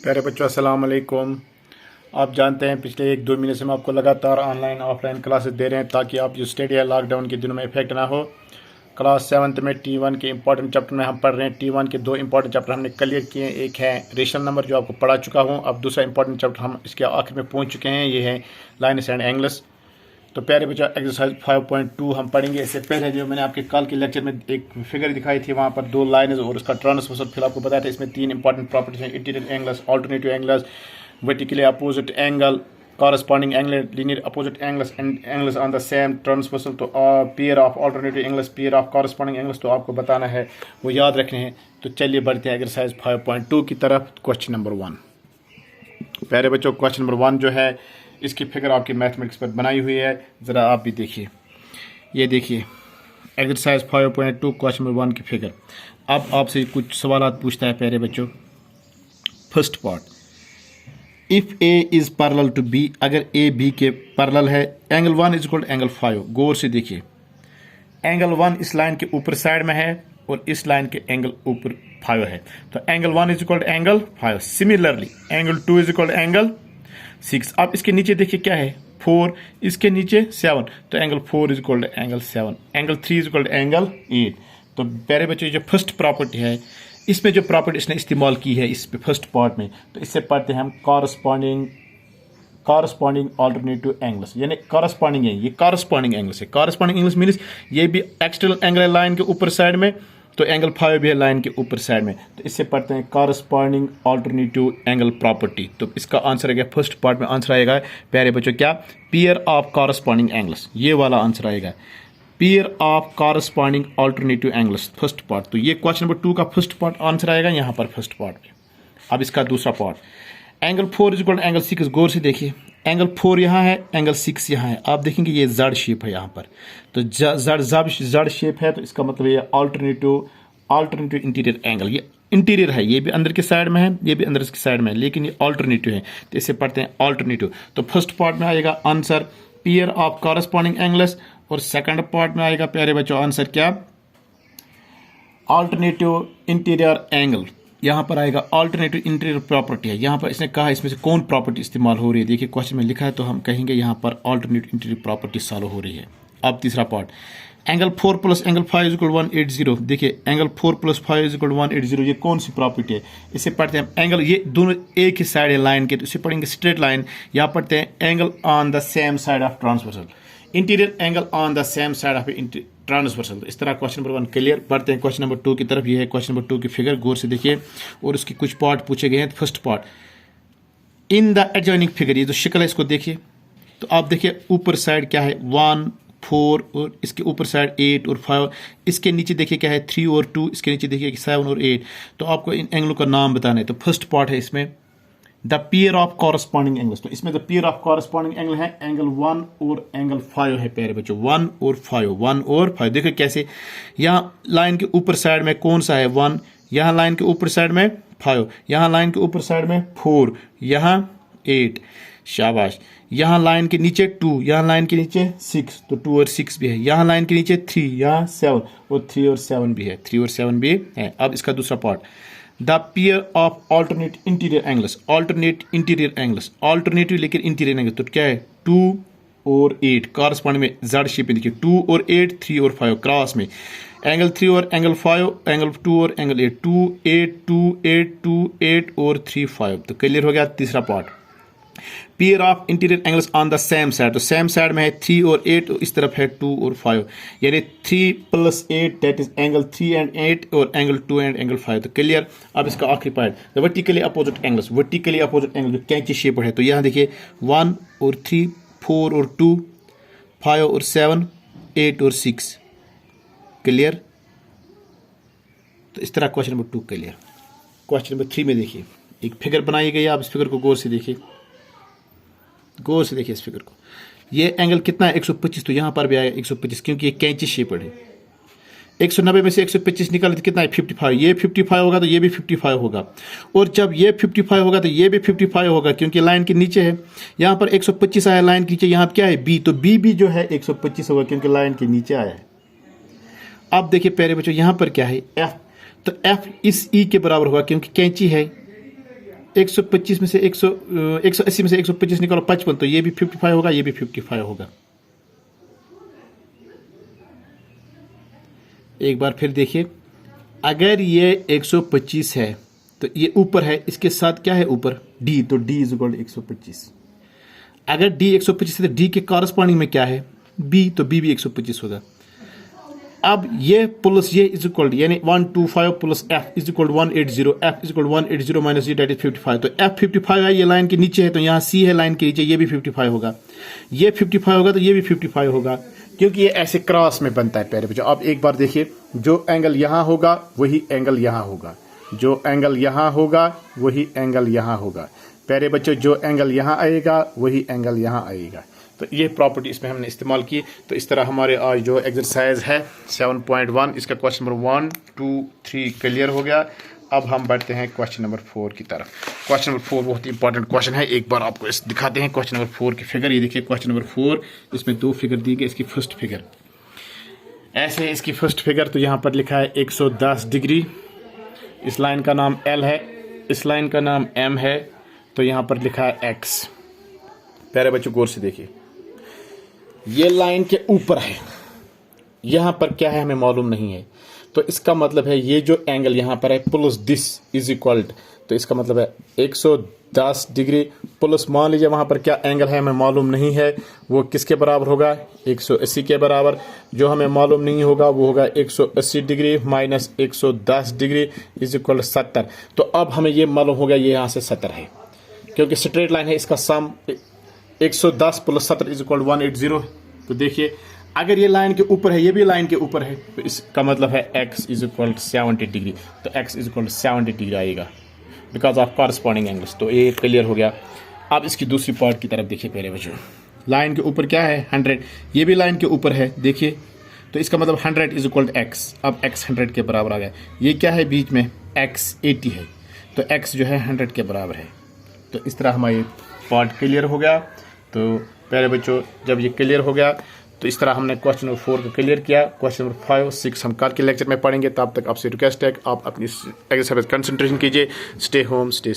प्यारे बच्चों अस्सलाम वालेकुम। आप जानते हैं पिछले 1-2 महीने से हम आपको लगातार ऑनलाइन ऑफलाइन क्लासेस दे रहे हैं ताकि आप जो स्टडी है लॉकडाउन के दिनों में इफेक्ट ना हो। क्लास 7th में T1 के इंपॉर्टेंट चैप्टर में हम पढ़ रहे हैं। T1 के 2 इंपॉर्टेंट चैप्टर हमने क्लियर किए हैं। एक है रेशनल नंबर जो आपको पढ़ा चुका हूँ। अब दूसरा इंपॉर्टेंट चैप्टर हम इसके आखिर में पहुँच चुके हैं, ये है लाइन्स एंड एंगल्स। तो प्यारे बच्चों एक्सरसाइज 5.2 हम पढ़ेंगे। इससे पहले जो मैंने आपके कल के लेक्चर में एक फिगर दिखाई थी, वहाँ पर 2 लाइन्स और उसका ट्रांसवर्सल फिल आपको बताया था। इसमें 3 इंपॉर्टेंट प्रॉपर्टीज हैं: interior angles, alternative angles, vertically opposite angle, corresponding angle, linear opposite angles and angles on the same transversal। तो pair of alternative angles, pair of corresponding angles तो आपको बताना है, वो याद रखने हैं। तो चलिए बढ़ते हैं एक्सरसाइज 5.2 की तरफ। Question number 1। प्यारे बच्चों क्वेश्चन नंबर 1 जो है इसकी फिगर आपकी मैथमेटिक्स पर बनाई हुई है, ज़रा आप भी देखिए। ये देखिए एक्सरसाइज 5.2 क्वेश्चन नंबर 1 की फिगर। अब आपसे कुछ सवाल पूछता है प्यारे बच्चों। First part, if A is parallel to B, अगर ए बी के पैरेलल है, एंगल 1 इज इक्वल एंगल 5। गौर से देखिए, एंगल 1 इस लाइन के ऊपर साइड में है और इस लाइन के एंगल ऊपर 5 है, तो angle 1 is equal angle 5। Similarly angle 2 is equal angle 6। अब इसके नीचे देखिए क्या है, 4, इसके नीचे 7, तो angle 4 is equal angle 7। Angle 3 is equal angle 8। तो प्यारे बच्चों जो फर्स्ट प्रॉपर्टी है, इसमें जो प्रॉपर्टी इसने इस्तेमाल की है इस फर्स्ट पार्ट में, तो इससे पढ़ते हैं हम कॉरस्पॉन्डिंग अल्टरनेटिव एंगल्स, यानी कॉरस्पॉन्डिंग है, ये कॉरस्पॉन्डिंग एंगल्स है। कॉरस्पॉन्डिंग एंगल्स मीन्स ये भी एक्सटर्नल एंगल है लाइन के ऊपर साइड में, तो एंगल 5 भी है लाइन के ऊपर साइड में, तो इससे पढ़ते हैं कॉरस्पॉन्डिंग अल्टरनेटिव एंगल प्रॉपर्टी। तो इसका आंसर आएगा, फर्स्ट पार्ट में आंसर आएगा प्यारे बच्चों क्या, पेयर ऑफ कॉरस्पॉन्डिंग एंगल्स, ये वाला आंसर आएगा, pair of corresponding alternative angles first part. तो ये क्वेश्चन नंबर 2 का फर्स्ट पार्ट आंसर आएगा यहाँ पर फर्स्ट पार्ट में। अब इसका दूसरा part, angle 4 is equal angle 6। गौर से देखिए, एंगल 4 यहाँ है, एंगल 6 यहाँ है। आप देखेंगे ये जेड शेप है यहाँ पर, तो जेड शेप है, तो इसका मतलब ये अल्टरनेटिव इंटीरियर एंगल, ये इंटीरियर है, ये भी अंदर के साइड में है, ये भी अंदर के साइड में है, लेकिन ये अल्टरनेटिव है, तो इसे पढ़ते हैं अल्टरनेटिव। तो फर्स्ट पार्ट में आएगा answer pair of corresponding angles, और सेकंड पार्ट में आएगा प्यारे बच्चों आंसर क्या, अल्टरनेटिव इंटीरियर एंगल। यहाँ पर आएगा अल्टरनेटिव इंटीरियर प्रॉपर्टी है, यहाँ पर इसने कहा इसमें से कौन प्रॉपर्टी इस्तेमाल हो रही है। देखिए क्वेश्चन में लिखा है, तो हम कहेंगे यहाँ पर अल्टरनेटिव इंटीरियर प्रॉपर्टी सॉल्व हो रही है। अब तीसरा part, angle 4 plus angle 5 is equal 180। देखिए एंगल 4 प्लस 5 इज इक्वल 180, ये कौन सी प्रॉपर्टी है। इसे पढ़ते हैं एंगल, ये दोनों एक ही साइड है लाइन के, तो इसे पढ़ेंगे स्ट्रेट लाइन। यहाँ पढ़ते हैं angle on the same side of transversal, interior angle on the same side of transversal. तो इस तरह क्वेश्चन नंबर 1 क्लियर। बढ़ते हैं क्वेश्चन नंबर 2 की तरफ। ये है क्वेश्चन नंबर 2 की फिगर, गौर से देखिए, और उसके कुछ पार्ट पूछे गए हैं। First part, in the adjoining figure, ये जो शिकल है इसको देखिए, तो आप देखिए ऊपर साइड क्या है 1, 4, और इसके ऊपर साइड 8 और 5, इसके नीचे देखिए क्या है 3 और 2, इसके नीचे देखिए 7 और 8। तो आपको इन एंगलों का नाम बताना है। तो फर्स्ट पार्ट है इसमें the pair of corresponding angles, तो इसमें the pair of corresponding angle है एंगल 1 और एंगल 5 है प्यारे बच्चों, 1 और 5। देखिए कैसे, यहाँ लाइन के ऊपर साइड में कौन सा है 1, यहाँ लाइन के ऊपर साइड में 5, यहाँ लाइन के ऊपर साइड में 4, यहाँ 8, शाबाश। यहाँ लाइन के नीचे 2, यहाँ लाइन के नीचे 6, तो 2 और 6 भी है। यहाँ लाइन के नीचे 3, यहाँ 7, और 3 और 7 भी है, 3 और 7 भी है। अब इसका दूसरा part, the pair of alternate interior angles, alternative लेकिन इंटीरियर एंगल, तो क्या है 2 और 8, कॉरस्पॉन्डिंग में जेड शेप में देखिए 2 और 8, 3 और 5, क्रॉस में एंगल 3 और एंगल 5, एंगल 2 और एंगल 8, 2 8 2 8 2 8 और 3 5। तो क्लियर हो गया। तीसरा part, pair of interior angles on the same side, तो सेम साइड में है 3 और 8, और इस तरफ है 2 और 5, यानी 3 + 8 दैट इज एंगल 3 एंड 8 और एंगल 2 एंड एंगल 5। तो क्लियर। अब इसका आखिरी part, the vertically opposite angles, vertically opposite angle जो कैंची शेप है, तो यहाँ देखिए 1 और 3, 4 और 2, 5 और 7, 8 और 6। क्लियर। तो इस तरह question number 2 clear. Question number 3 में देखिए एक फिगर बनाई गई है, आप इस फिगर को गौर से देखिए, गौर से देखिए इस फिगर को। ये एंगल कितना है 125, तो यहाँ पर भी आएगा 125, क्योंकि ये कैंची शेप्ड है। 190 में से 125 निकाले तो कितना है 55, ये 55 होगा तो ये भी 55 होगा, और जब ये 55 होगा तो ये भी 55 होगा, क्योंकि लाइन के नीचे है। यहाँ पर 125 आया लाइन के नीचे, यहाँ क्या है बी, तो बी भी जो है 125 होगा क्योंकि लाइन के नीचे आया है। अब देखिए प्यारे बच्चों यहाँ पर क्या है एफ, तो एफ इस ई के बराबर होगा क्योंकि कैंची है 125 में से 180 में से 125 निकालो 55, तो ये भी 55 होगा, ये भी 55 होगा। एक बार फिर देखिए, अगर ये 125 है तो ये ऊपर है, इसके साथ क्या है ऊपर d, तो d इज इक्वल 125। अगर d 125 है तो d के कॉरस्पॉन्डिंग में क्या है b, तो b भी 125 होगा। अब ये प्लस ये इज इक्वल यानी 125 plus f is equal 180, f is equal 180 minus ये, डेट इज 55। तो f 55 है, ये लाइन के नीचे है, तो यहाँ c है लाइन के नीचे, ये भी 55 होगा, ये 55 होगा, तो ये भी 55 होगा, क्योंकि ये ऐसे क्रॉस में बनता है। प्यारे बच्चों, आप एक बार देखिए, जो एंगल यहाँ होगा वही एंगल यहाँ होगा, जो एंगल यहाँ होगा वही एंगल यहाँ होगा। प्यारे बच्चों, जो एंगल यहाँ आएगा वही एंगल यहाँ आएगा। तो ये प्रॉपर्टी इसमें हमने इस्तेमाल की। तो इस तरह हमारे आज जो एक्सरसाइज है 7.1, इसका क्वेश्चन नंबर 1, 2, 3 क्लियर हो गया। अब हम बढ़ते हैं क्वेश्चन नंबर 4 की तरफ। क्वेश्चन नंबर 4 बहुत ही इंपॉर्टेंट क्वेश्चन है। एक बार आपको इस दिखाते हैं क्वेश्चन नंबर 4 की फिगर। ये देखिए क्वेश्चन नंबर 4, इसमें 2 फिगर दी गई। इसकी फर्स्ट फिगर ऐसे है, इसकी फर्स्ट फिगर तो यहाँ पर लिखा है 110 डिग्री। इस लाइन का नाम L है, इस लाइन का नाम M है, तो यहाँ पर लिखा है X। प्यारे बच्चों गौर से देखिए, ये लाइन के ऊपर है, यहाँ पर क्या है हमें मालूम नहीं है, तो इसका मतलब है ये जो एंगल यहाँ पर है प्लस दिस इज इक्वल, तो इसका मतलब है 110 डिग्री प्लस, मान लीजिए वहाँ पर क्या एंगल है हमें मालूम नहीं है, वो किसके बराबर होगा 180 के बराबर। जो हमें मालूम नहीं होगा वो होगा 180 degree minus 110 degree is equal 70। तो अब हमें ये मालूम होगा ये यहाँ से 70 है, क्योंकि स्ट्रेट लाइन है, इसका सम 110 प्लस 70 इज इक्वल 180। तो देखिए अगर ये लाइन के ऊपर है, ये भी लाइन के ऊपर है, तो इसका मतलब है x इज इक्वल 70 डिग्री, तो x इज इक्वल 70 डिग्री आएगा बिकॉज ऑफ कॉरस्पॉन्डिंग एंगल्स। तो ये क्लियर हो गया। अब इसकी दूसरी पार्ट की तरफ देखिए। पहले बच्चों, लाइन के ऊपर क्या है 100, ये भी लाइन के ऊपर है देखिए, तो इसका मतलब 100 इज इक्वल x। अब x 100 के बराबर आ गया। ये क्या है बीच में x 80 है, तो x जो है 100 के बराबर है। तो इस तरह हमारी पार्ट क्लियर हो गया। तो प्यारे बच्चों, जब ये क्लियर हो गया तो इस तरह हमने क्वेश्चन नंबर 4 को क्लियर किया। क्वेश्चन नंबर 5, 6 हम कल के लेक्चर में पढ़ेंगे। तब तक आपसे रिक्वेस्ट है कि आप अपनी एक्सरसाइज कंसंट्रेशन कीजिए। Stay home, stay